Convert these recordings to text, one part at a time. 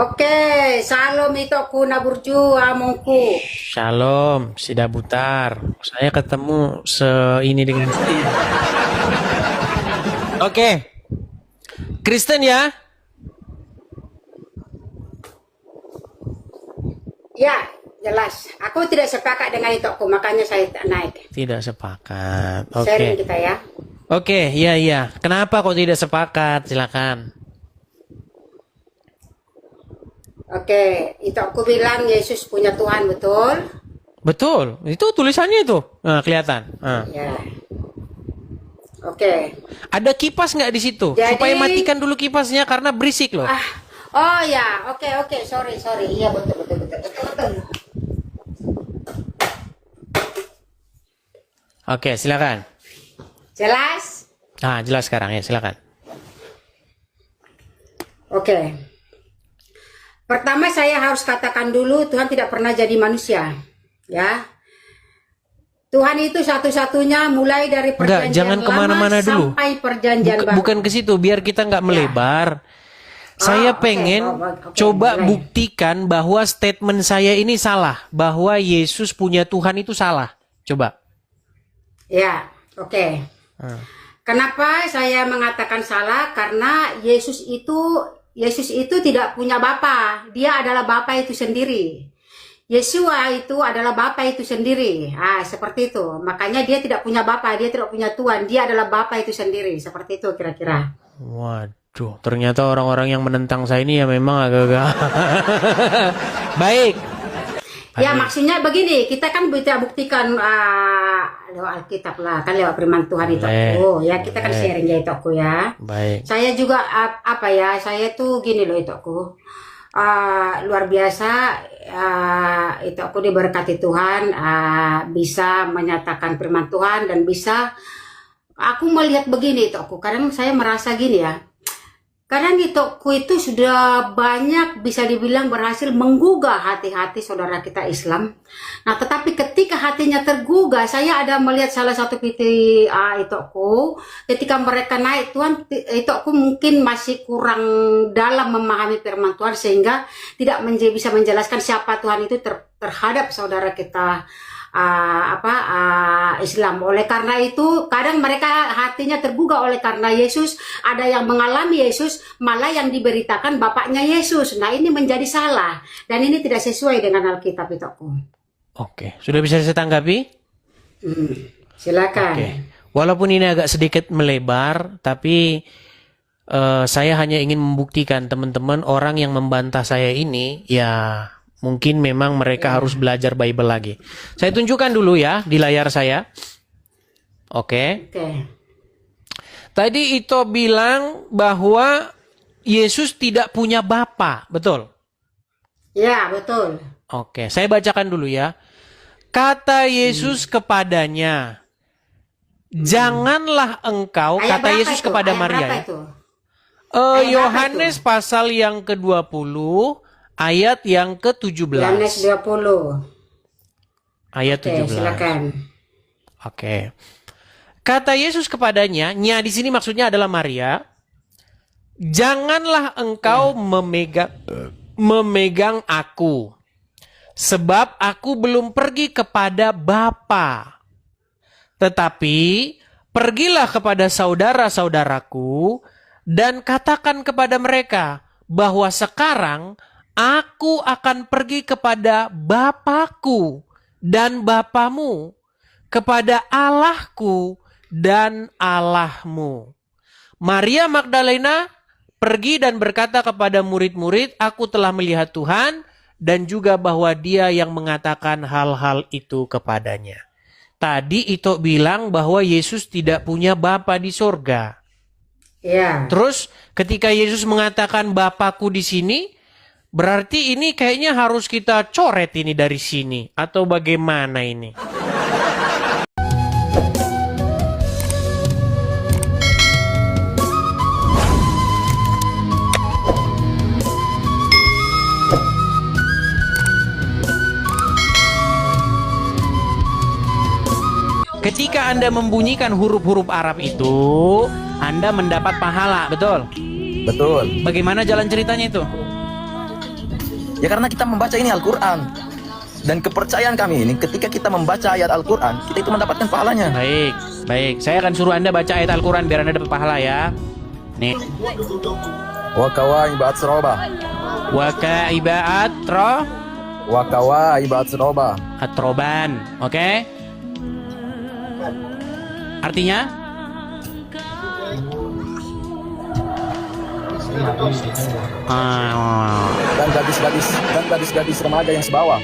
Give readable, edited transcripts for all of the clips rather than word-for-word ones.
Oke, salam itu kuna burju amongku. Shalom, Sida Butar. Saya ketemu ini dengan saya. Oke, Kristen ya? Ya, jelas. Aku tidak sepakat dengan itu, makanya saya tak naik. Tidak sepakat. Oke. Sharing kita ya. Oke, iya. Kenapa kok tidak sepakat? Silakan. Oke, itu aku bilang Yesus punya Tuhan, betul? Betul, itu tulisannya itu. Nah, kelihatan. Nah. Ya. Oke. Ada kipas nggak di situ? Jadi- Supaya matikan dulu kipasnya karena berisik loh. Oh ya, oke, sorry. Iya betul. Oke, silakan. Jelas? Nah, jelas sekarang ya, silakan. Oke. Pertama saya harus katakan dulu Tuhan tidak pernah jadi manusia, ya. Tuhan itu satu-satunya mulai dari Enggak, perjanjian jangan lama kemana-mana dulu. sampai perjanjian baru. Bukan ke situ, biar kita nggak melebar. Saya oke. pengen Oke, coba mulai. buktikan bahwa statement saya ini salah, bahwa Yesus punya Tuhan itu salah. Coba. Ya, oke. Kenapa saya mengatakan salah? Karena Yesus itu tidak punya bapa. Dia adalah bapa itu sendiri. Yesua itu adalah bapa itu sendiri. Seperti itu. Makanya dia tidak punya bapa, dia tidak punya Tuhan. Dia adalah bapa itu sendiri. Seperti itu kira-kira. Waduh, ternyata orang-orang yang menentang saya ini ya memang agak-agak. Baik. Ya maksudnya begini, kita kan bisa buktikan lewat Alkitab lah, kan lewat firman Tuhan itu. Ya kita kan sharing ya itu aku ya. Baik. Saya juga saya tuh gini loh itu aku. Luar biasa itu aku diberkati Tuhan, bisa menyatakan firman Tuhan dan bisa aku melihat begini itu aku. Kadang saya merasa gini ya. Kadang aku itu sudah banyak bisa dibilang berhasil menggugah hati-hati saudara kita Islam. Nah, tetapi ketika hatinya tergugah, saya ada melihat salah satu PT itu aku, ketika mereka naik Tuhan, itu aku mungkin masih kurang dalam memahami firman Tuhan sehingga tidak bisa menjelaskan siapa Tuhan itu terhadap saudara kita Islam. Oleh karena itu kadang mereka hatinya tergugah oleh karena Yesus, ada yang mengalami Yesus malah yang diberitakan bapaknya Yesus. Nah ini menjadi salah dan ini tidak sesuai dengan Alkitab itu. Oke, sudah bisa saya tanggapi? Silakan. Oke. Walaupun ini agak sedikit melebar, tapi saya hanya ingin membuktikan teman-teman orang yang membantah saya ini ya mungkin memang mereka harus belajar Bible lagi. Saya tunjukkan dulu ya di layar saya. Oke. Tadi Ito bilang bahwa Yesus tidak punya bapa, betul? Ya, betul. Oke, saya bacakan dulu ya. Kata Yesus kepadanya, janganlah engkau, Ayat kata berapa Yesus itu? kepada Ayat Maria. berapa Ya. itu? Ayat Yohanes berapa pasal yang ke-20 ayat yang ke-17. Yohanes 20. Ayat Oke, 17. silakan. Oke. Kata Yesus kepadanya, nya di sini maksudnya adalah Maria, janganlah engkau memegang aku, sebab aku belum pergi kepada Bapa. Tetapi pergilah kepada saudara-saudaraku dan katakan kepada mereka bahwa sekarang aku akan pergi kepada Bapakku dan Bapamu, kepada Allahku dan Allahmu. Maria Magdalena pergi dan berkata kepada murid-murid, aku telah melihat Tuhan, dan juga bahwa dia yang mengatakan hal-hal itu kepadanya. Tadi Ito bilang bahwa Yesus tidak punya Bapa di surga. Ya. Terus ketika Yesus mengatakan Bapakku di sini, berarti ini kayaknya harus kita coret ini dari sini. Atau bagaimana ini? Ketika Anda membunyikan huruf-huruf Arab itu, Anda mendapat pahala, betul? Betul. Bagaimana jalan ceritanya itu? Ya karena kita membaca ini Al-Quran. Dan kepercayaan kami ini, ketika kita membaca ayat Al-Quran, kita itu mendapatkan pahalanya. Baik, baik. Saya akan suruh Anda baca ayat Al-Quran biar Anda dapat pahala ya. Nih. Wa kawaiba atsroba. Wa ka'ibaat ro Wa kawaiba atsroba. atroban. Oke? Artinya? Dan gadis-gadis remaja yang sebawah.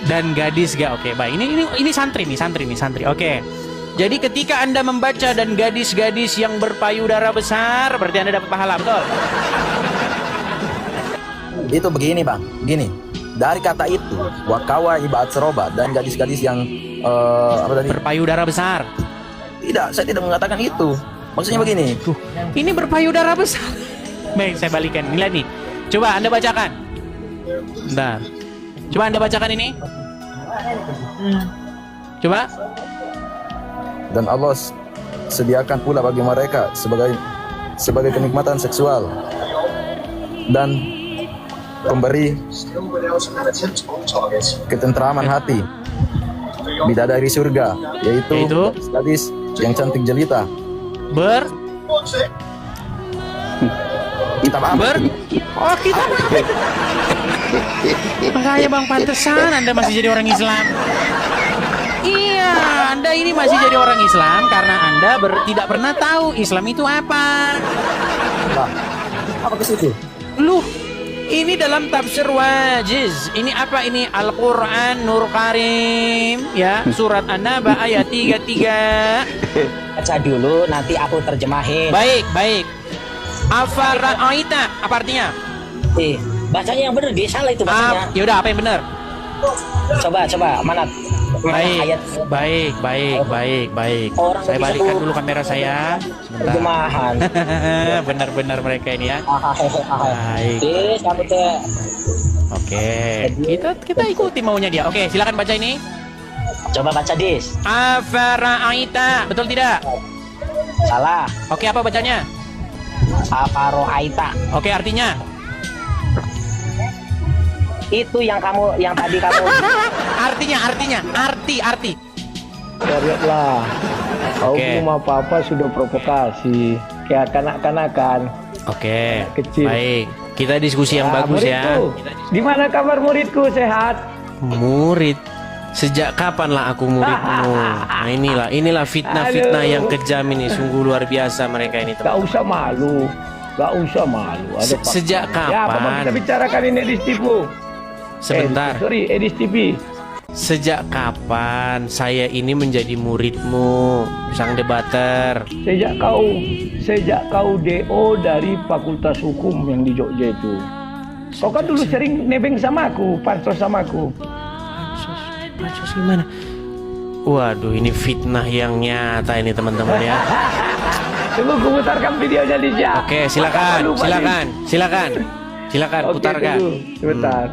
Dan gadis gak, oke, baik, ini santri oke. Jadi ketika Anda membaca dan gadis-gadis yang berpayudara besar, berarti Anda dapat pahala, betul? Itu begini bang, begini. Dari kata itu, wakawa ibaat seroba, dan gadis-gadis yang apa tadi? Berpayudara besar. Tidak, saya tidak mengatakan itu. Maksudnya begini. Tuh, ini berpayudara besar. Baik, saya balikan. Nilai nih. Coba Anda bacakan. Bentar. Coba Anda bacakan ini. Coba. Dan Allah sediakan pula bagi mereka sebagai kenikmatan seksual dan pemberi ketentraman hati bidadari surga, yaitu gadis yang cantik jelita. Kita paham. Oh, kita makanya Bang, pantesan Anda masih jadi orang Islam. Iya, Anda ini masih jadi orang Islam karena Anda tidak pernah tahu Islam itu apa. Nah, apa ke situ? Loh, ini dalam tafsir wajiz. Ini apa ini? Al-Quran Nur Karim, ya, surat An-Naba ayat 33. Baca dulu, nanti aku terjemahin. Baik, baik. Afara'aita, apa artinya? Bacanya yang benar, dia salah itu bacanya. Yaudah, apa yang benar? Coba, mana? Baik, baik. Orang Saya bisa balikan dulu kamera saya. Sebentar. Terjemahan. Benar-benar mereka ini ya. Baik. Kamu teh. Oke, kita ikuti maunya dia. Oke, silakan baca ini. Coba baca, Dis. Afara'aita, betul tidak? Salah. Oke, apa bacanya? Afaroaita. Oke, artinya? Itu yang tadi kamu. Artinya, arti. Lihatlah, kau Oke. belum apa-apa sudah provokasi, kayak kanak-kanakan. Oke, Kecil. baik. Kita diskusi yang bagus ya. Muridku, di mana kabar muridku, sehat? Murid? Sejak kapan lah aku muridmu? Nah, inilah fitnah-fitnah Aduh. yang kejam ini. Sungguh luar biasa mereka ini, Gak teman. usah malu, gak usah malu. Ada Sejak faktanya. Ya, apa mau kapan? kita bicarakan ini Edis TV? Sebentar. Edis TV. Sejak kapan saya ini menjadi muridmu, sang debater? Sejak kau DO dari Fakultas Hukum yang di Jogja itu. Kau kan dulu sering nebeng sama aku, pansos sama aku. Pansos gimana? Waduh, ini fitnah yang nyata ini teman-teman ya. Tunggu, aku putarkan videonya di Jack. Oke, silakan putarkan. Tunggu, sebentar.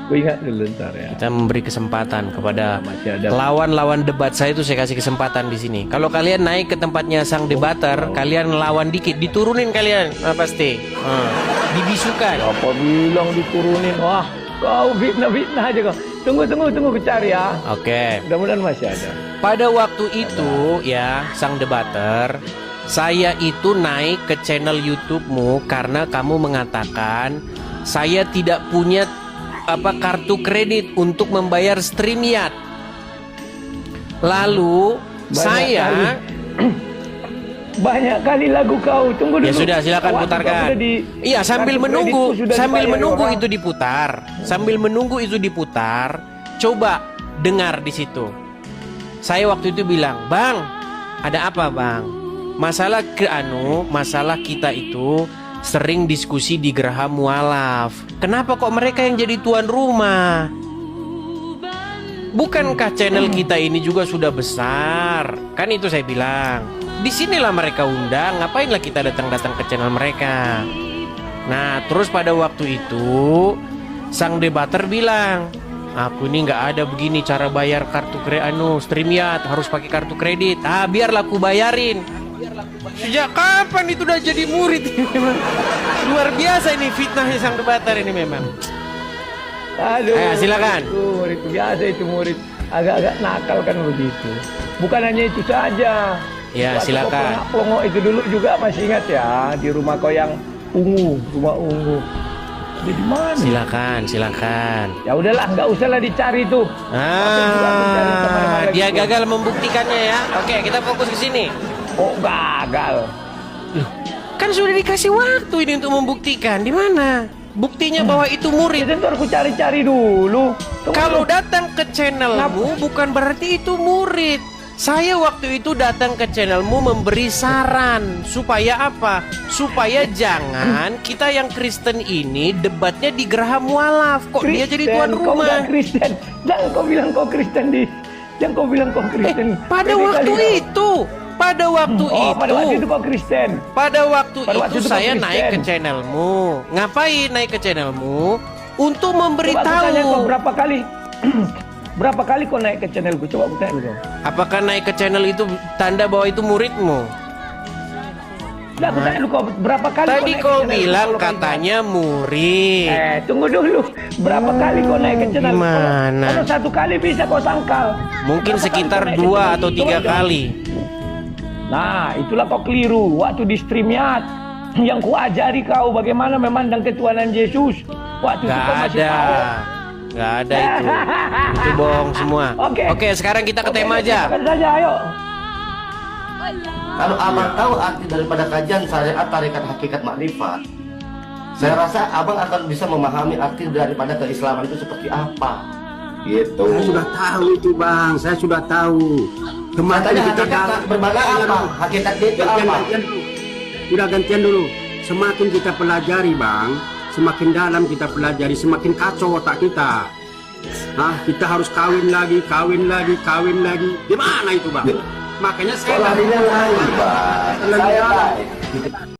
Gue ingat dulu ntar ya. Kita memberi kesempatan kepada Masih ada. lawan-lawan debat saya itu, saya kasih kesempatan di sini. Kalau kalian naik ke tempatnya sang debater, kalian lawan dikit, diturunin kalian, pasti. Dibisukan. Apa bilang diturunin? Wah, kau fitnah aja kau. Tunggu, ku cari ya. Oke. Mudah-mudahan masih ada. Pada waktu itu ya, sang debater, saya itu naik ke channel YouTube-mu karena kamu mengatakan saya tidak punya kartu kredit untuk membayar StreamYard. Lalu Banyak kali lagu kau. Tunggu dulu. Ya sudah, silakan Waktu putarkan. kau udah Iya, sambil kartu menunggu, kreditku sudah sambil dibayar menunggu orang. itu diputar, sambil menunggu itu diputar, coba dengar di situ. Saya waktu itu bilang, "Bang, ada apa, Bang? Masalah kita itu sering diskusi di Geraha Mualaf. Kenapa kok mereka yang jadi tuan rumah? Bukankah channel kita ini juga sudah besar?" Kan itu saya bilang. Disinilah mereka undang, ngapainlah kita datang-datang ke channel mereka. Nah, terus pada waktu itu sang debater bilang, "Aku ini nggak ada begini cara bayar kartu StreamYard, harus pakai kartu kredit. Biarlah aku bayarin." Sejak kapan itu udah jadi murid ini memang. Luar biasa ini fitnahnya sang debater ini memang. Aduh. Ayo, silakan. Murid biasa itu murid agak-agak nakal kan begitu. Bukan hanya itu saja. Ya, Waktu silakan. kau Plongok itu dulu juga masih ingat ya, di rumah kau yang ungu, rumah ungu. Ada di mana? Silakan. Ya udahlah, nggak usahlah dicari tuh. Dia gagal membuktikannya ya. Oke, kita fokus ke sini. Oh, gagal. Kan sudah dikasih waktu ini untuk membuktikan. Di mana? Buktinya bahwa itu Ya murid. tentu aku cari-cari dulu. Tunggu Kalau dulu. datang ke channelmu bukan berarti itu murid. Saya waktu itu datang ke channelmu memberi saran. Supaya apa? Supaya jangan kita yang Kristen ini debatnya di Geraha Mualaf. Kok dia jadi tuan Kau rumah? nggak Kristen. Jangan kau bilang kau Kristen di. Jangan kau bilang kau Kristen. Pada Pede waktu kali kau. itu. Pada waktu Pada waktu itu kau Kristen. Pada waktu Pada waktu itu itu kau saya Kristen. naik ke channelmu. Ngapain naik ke channelmu? Untuk Coba aku tanya kau memberitahu. berapa kali. Berapa kali kau naik ke channelku? Coba aku tanya kau. Apakah naik ke channel itu tanda bahwa itu muridmu? Nah, aku tanya lu kau berapa kali Tadi naik ke kau channelku bilang kalau kau katanya murid. ingat? Tunggu dulu. Berapa kali kau naik ke channel? Gimana? Kalau satu kali bisa kau sangkal. Mungkin Berapa kali sekitar kau naik ke 2 channel? atau Coba 3 jawab. kali. Nah, itulah kau keliru. Waktu di StreamYard yang ku ajari kau bagaimana memandang ketuhanan Yesus. Waktu itu kau Gak masih ada. pawon. Gak ada itu. Itu bohong semua. Oke, sekarang kita ke tema aja. Silakan saja, ayo. Kalau abang tahu arti daripada kajian syariat tarekat hakikat makrifat, saya rasa abang akan bisa memahami arti daripada keislaman itu seperti apa. Gitu. Saya sudah tahu itu bang, saya sudah tahu. Kemarin Katanya kita hakikat bermakna apa? Hakikat dia itu apa? Udah gantian dulu. Semakin kita pelajari bang, semakin dalam kita pelajari, semakin kacau otak kita. Kita harus kawin lagi. Di mana itu bang? Makanya saya Sekolahnya lain, Bang. Saya tahu.